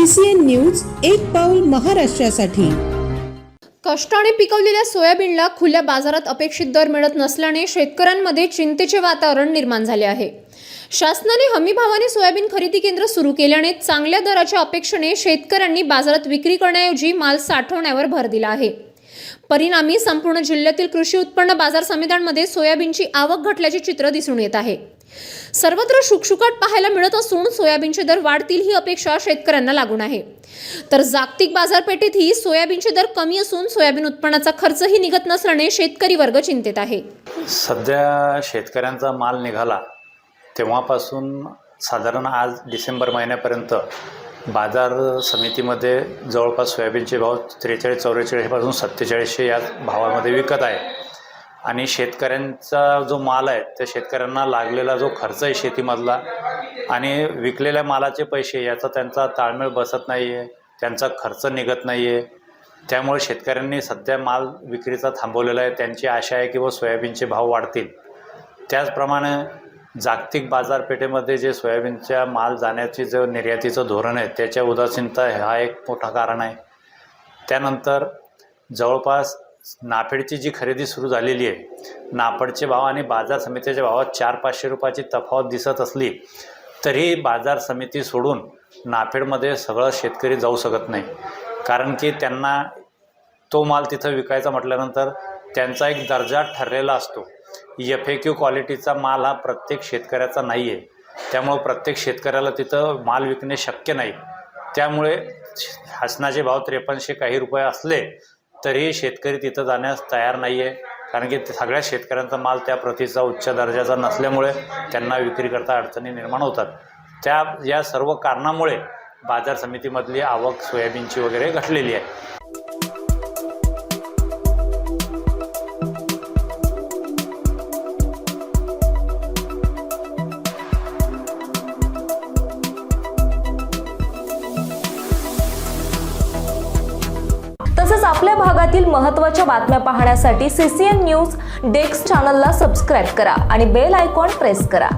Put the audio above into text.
CCN news एक पाऊल महाराष्ट्रासाठी। कष्टाने पिकवलेल्या सोयाबीनला खुल्या बाजारात अपेक्षित दर मिळत नसल्याने शेतकऱ्यांमध्ये चिंतेचे वातावरण निर्माण झाले आहे। शासनाने हमीभावाने सोयाबीन खरेदी केंद्र सुरू केल्याने चांगल्या दराच्या अपेक्षेने शेतकऱ्यांनी बाजारात विक्री करण्याऐवजी माल साठवण्यावर भर दिला आहे। परिणामी संपूर्ण जिल्ह्यातील कृषी उत्पन्न बाजार समित्यांमध्ये सोयाबीनची आवक घटल्याचे चित्र दिसून येत आहे। सर्वत्र शुकशुकाट पाहायला मिळत असून सोयाबीनचे दर वाढतील ही अपेक्षा शेतकऱ्यांना लागून आहे। तर जागतिक बाजारपेठेतही सोयाबीनचे दर कमी असून सोयाबीन उत्पन्नाचा खर्चही निघत नसल्याने शेतकरी वर्ग चिंतेत आहे। सध्या शेतकऱ्यांचा माल निघाला तेव्हापासून साधारण आज डिसेंबर महिन्यापर्यंत बाजार समितीमध्ये जवळपास सोयाबीनचे भाव 43-44 पासून 4700 या भावामध्ये विकत आहे आणि शेतकऱ्यांचा जो माल आहे त्या शेतकऱ्यांना लागलेला जो खर्च आहे शेतीमधला आणि विकलेल्या मालाचे पैसे याचा त्यांचा ताळमेळ बसत नाही आहे, त्यांचा खर्च निघत नाही आहे। त्यामुळे शेतकऱ्यांनी सध्या माल विक्रीचा थांबवलेला आहे। त्यांची आशा आहे की सोयाबीनचे भाव वाढतील। त्याचप्रमाणे जागतिक बाजारपेठेमध्ये जे सोयाबीनच्या माल जाण्याची जो निर्यातीचं धोरण आहे त्याच्या उदासीनता हा एक मोठा कारण आहे। त्यानंतर जवळपास नाफेडची जी खरेदी सुरू झालेली आहे, नाफेडचे भाव आणि बाजार समितीच्या भावात 400-500 रुपयाची तफावत दिसत असली तरी बाजार समिती सोडून नाफेडमध्ये सगळं शेतकरी जाऊ शकत नाही, कारण की त्यांना तो माल तिथं विकायचा म्हटल्यानंतर त्यांचा एक दर्जा ठरलेला असतो। FAQ क्वालिटीचा माल हा प्रत्येक शेतकऱ्याचा नाही आहे, त्यामुळे प्रत्येक शेतकऱ्याला तिथं माल विकणे शक्य नाही। त्यामुळे शासनाचे भाव 5300 काही रुपये असले तरी शेतकरी तिथं जाण्यास तयार नाही आहे, कारण की सगळ्या शेतकऱ्यांचा माल त्या प्रतीचा उच्च दर्जाचा नसल्यामुळे त्यांना विक्री करता अडचणी निर्माण होतात। या सर्व कारणामुळे बाजार समितीमधली आवक सोयाबीनची वगैरे घटलेली आहे। तसेच आपल्या भागातील महत्त्वाच्या बातम्या पाहण्यासाठी CCN न्यूज डेस्क चॅनलला सबस्क्राइब करा आणि बेल आयकॉन प्रेस करा।